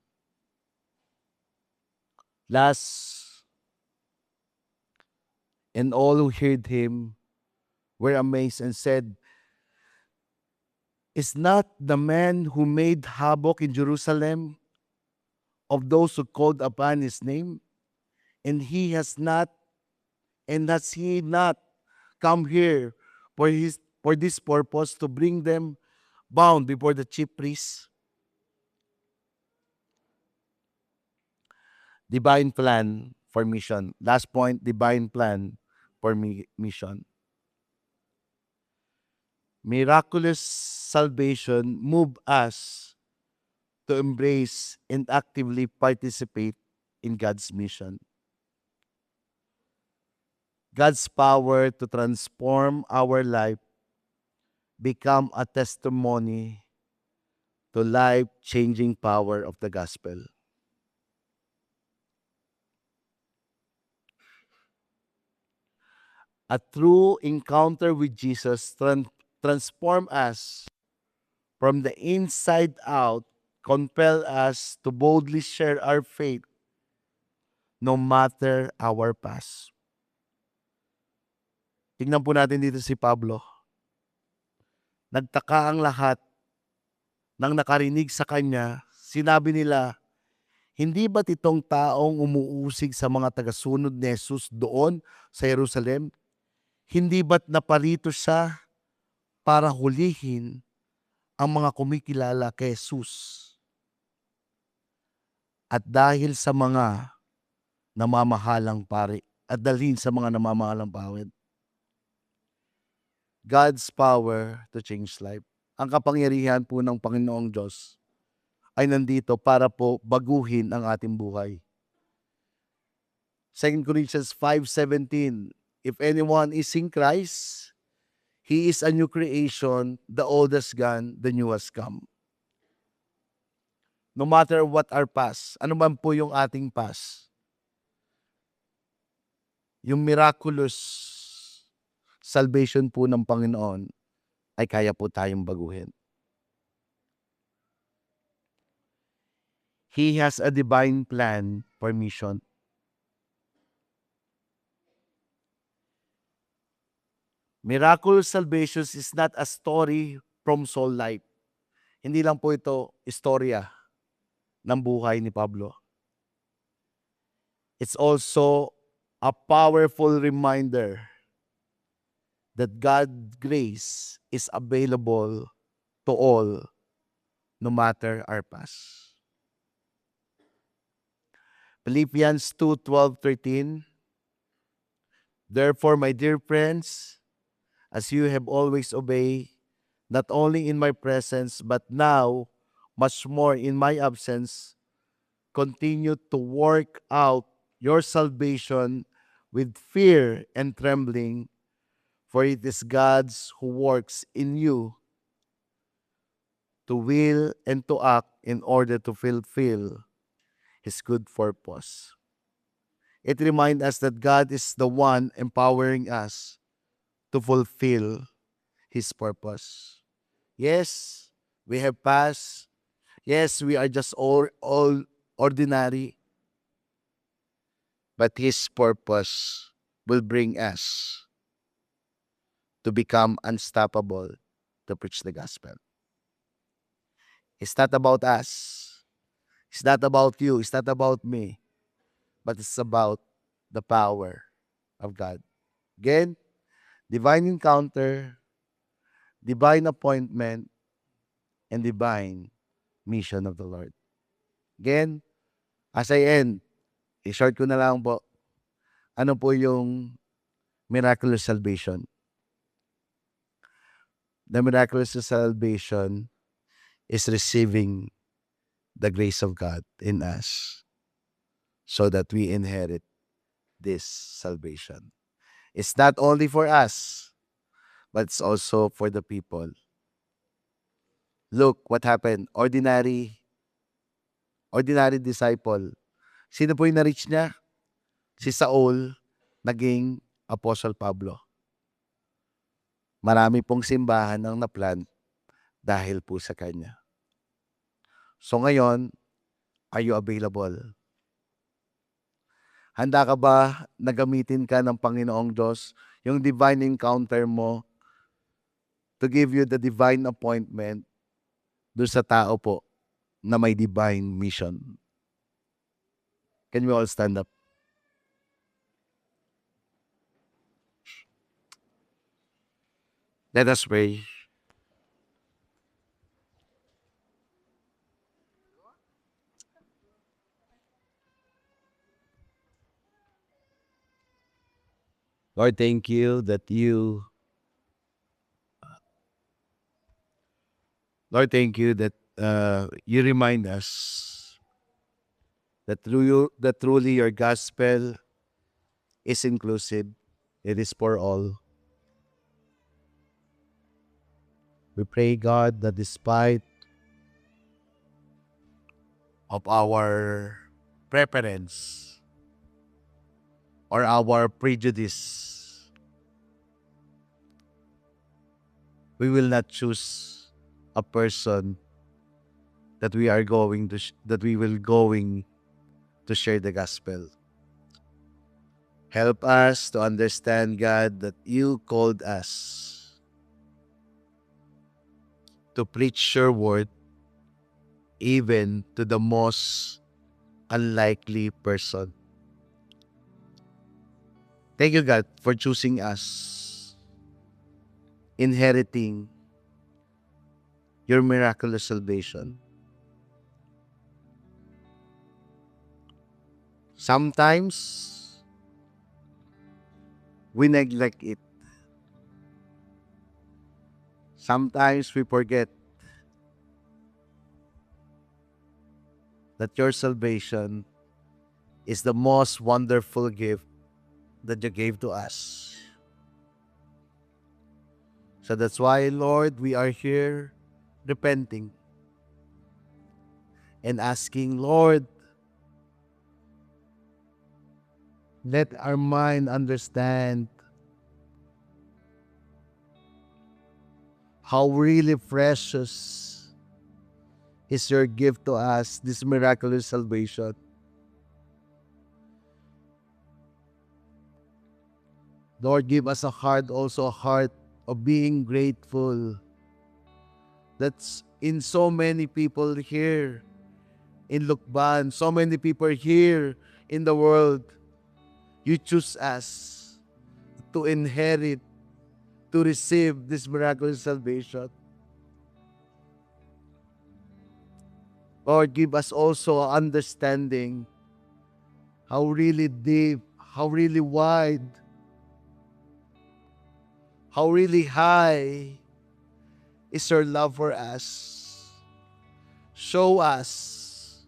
Last, and all who heard Him were amazed and said, "Is not the man who made havoc in Jerusalem of those who called upon His name? And has He not come here for this purpose, to bring them bound before the chief priests?" Divine plan for mission. Last point, divine plan for mission. Miraculous salvation move us to embrace and actively participate in God's mission. God's power to transform our life become a testimony to life-changing power of the gospel. A true encounter with Jesus transform us from the inside out, compel us to boldly share our faith no matter our past. Tingnan po natin dito si Pablo. Nagtaka ang lahat nang nakarinig sa kanya. Sinabi nila, "Hindi ba't itong taong umuusig sa mga tagasunod ni Jesus doon sa Jerusalem? Hindi ba't naparito siya para hulihin ang mga kumikilala kay Jesus?" At dahil sa mga namamahalang pari, at dalhin sa mga namamahalang pawid, God's power to change life. Ang kapangyarihan po ng Panginoong Diyos ay nandito para po baguhin ang ating buhay. 2 Corinthians 5:17, if anyone is in Christ, he is a new creation, the old has gone, the new has come. No matter what our past, ano man po yung ating past, yung miraculous salvation po ng Panginoon ay kaya po tayong baguhin. He has a divine plan for mission. Miraculous salvation is not a story from soul life. Hindi lang po ito istorya ng buhay ni Pablo. It's also a powerful reminder that God's grace is available to all, no matter our past. Philippians 2:12-13, therefore, my dear friends, as you have always obeyed, not only in my presence, but now, much more in my absence, continue to work out your salvation with fear and trembling, for it is God's who works in you to will and to act in order to fulfill His good purpose. It reminds us that God is the one empowering us to fulfill His purpose. Yes, we have passed. Yes, we are just all ordinary. But His purpose will bring us to become unstoppable to preach the gospel. It's not about us. It's not about you. It's not about me. But it's about the power of God. Again, divine encounter, divine appointment, and divine mission of the Lord. Again, as I end, i-short ko na lang po, ano po yung miraculous salvation? The miraculous salvation is receiving the grace of God in us so that we inherit this salvation. It's not only for us, but it's also for the people. Look what happened. Ordinary disciple. Sino po yung na-reach niya? Si Saul, naging Apostle Pablo. Marami pong simbahan ang na-plant dahil po sa Kanya. So ngayon, are you available? Handa ka ba na gamitin ka ng Panginoong Diyos, yung divine encounter mo, to give you the divine appointment doon sa tao po na may divine mission? Can we all stand up? Let us pray. Lord, thank you that you you remind us that truly your gospel is inclusive. It is for all. We pray, God, that despite of our preference or our prejudice, we will not choose a person that we are going to share the gospel. Help us to understand, God, that you called us to preach your word even to the most unlikely person. Thank you, God, for choosing us, inheriting your miraculous salvation. Sometimes we neglect it. Sometimes we forget that your salvation is the most wonderful gift that you gave to us. So that's why, Lord, we are here repenting and asking, Lord, let our mind understand how really precious is your gift to us, this miraculous salvation. Lord, give us a heart of being grateful. That's in so many people here in Lukban, so many people here in the world. You choose us to inherit, to receive this miraculous salvation. Lord, give us also understanding how really deep, how really wide, how really high is your love for us. Show us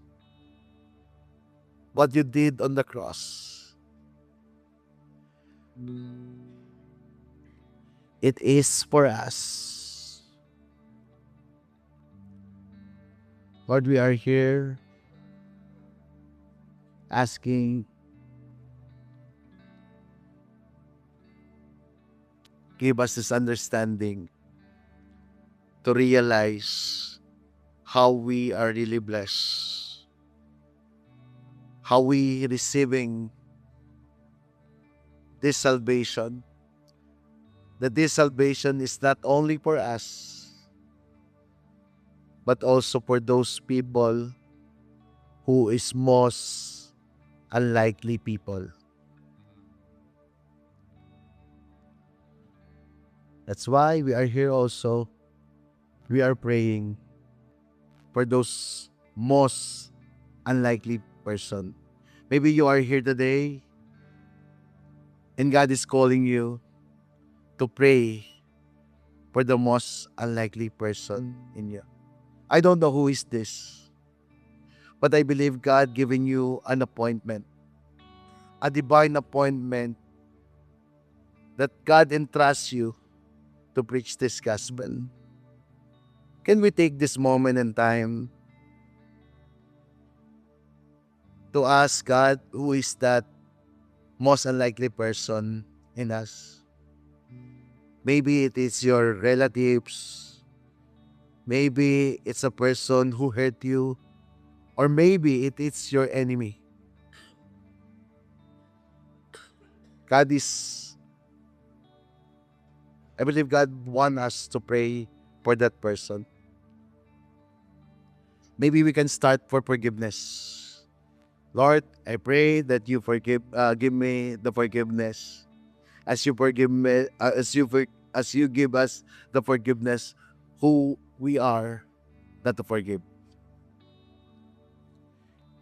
what you did on the cross. It is for us. Lord, we are here asking, give us this understanding to realize how we are really blessed, how we receiving this salvation, that this salvation is not only for us, but also for those people who is most unlikely people. That's why we are here also. We are praying for those most unlikely person. Maybe you are here today and God is calling you to pray for the most unlikely person in you. I don't know who is this, but I believe God giving you an appointment, a divine appointment that God entrusts you to preach this gospel. Can we take this moment in time to ask God who is that most unlikely person in us? Maybe it is your relatives. Maybe it's a person who hurt you. Or maybe it is your enemy. God is, I believe God wants us to pray for that person. Maybe we can start for forgiveness. Lord, I pray that you give me the forgiveness as you forgive me, as you give us the forgiveness who we are not to forgive.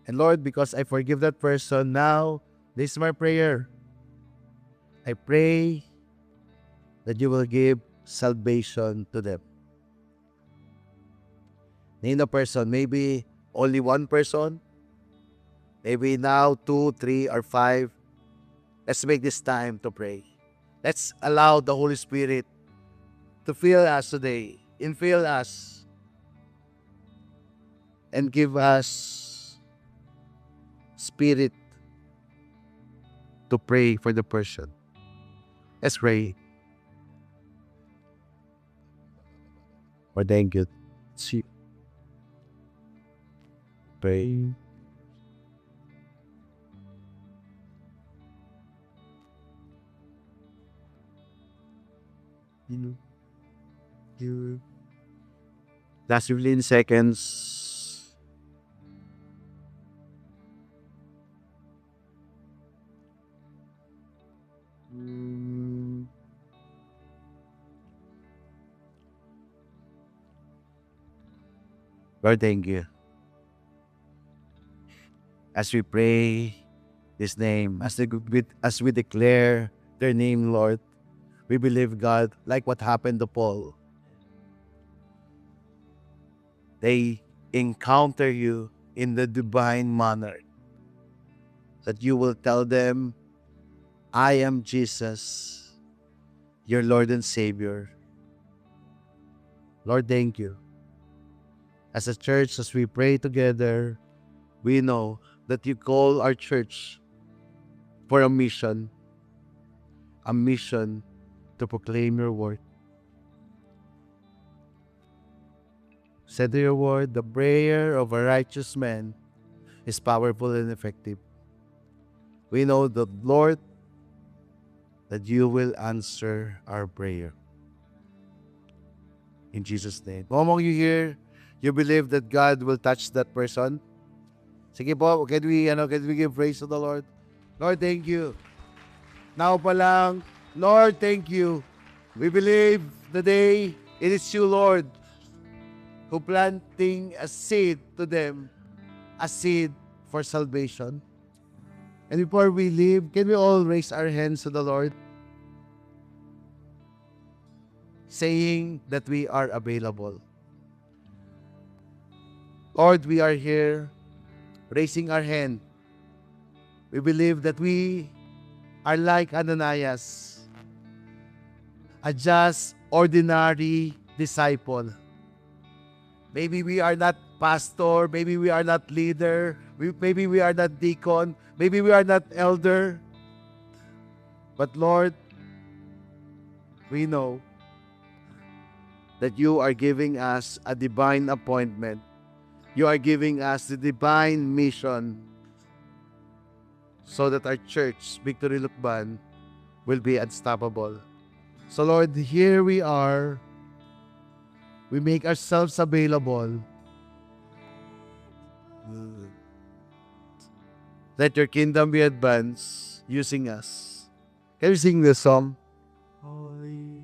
And Lord, because I forgive that person now, this is my prayer. I pray that you will give salvation to them. Name the person, maybe only one person, maybe now 2, 3, or 5. Let's make this time to pray. Let's allow the Holy Spirit to fill us today, infill us, and give us spirit to pray for the person. Let's pray. Or thank you. See. Pray. Last 15 seconds. Lord, thank you. As we pray this name, as we declare their name, Lord, we believe, God, like what happened to Paul. They encounter you in the divine manner. That you will tell them, I am Jesus, your Lord and Savior. Lord, thank you. As a church, as we pray together, we know that you call our church for a mission to proclaim your word. Said to your word, the prayer of a righteous man is powerful and effective. We know the Lord that you will answer our prayer. In Jesus' name. Kung among you here, you believe that God will touch that person? Sige po, can we give praise to the Lord? Lord, thank you. Now pa lang, Lord, thank you. We believe today it is you, Lord, who planting a seed to them, a seed for salvation. And before we leave, can we all raise our hands to the Lord? Saying that we are available. Lord, we are here, raising our hand. We believe that we are like Ananias, a just ordinary disciple. Maybe we are not pastor, maybe we are not leader, maybe we are not deacon, maybe we are not elder. But Lord, we know that you are giving us a divine appointment. You are giving us the divine mission so that our church, Victory Lukban, will be unstoppable. So Lord, here we are. We make ourselves available. Let your kingdom be advanced using us. Can you sing this song? Holy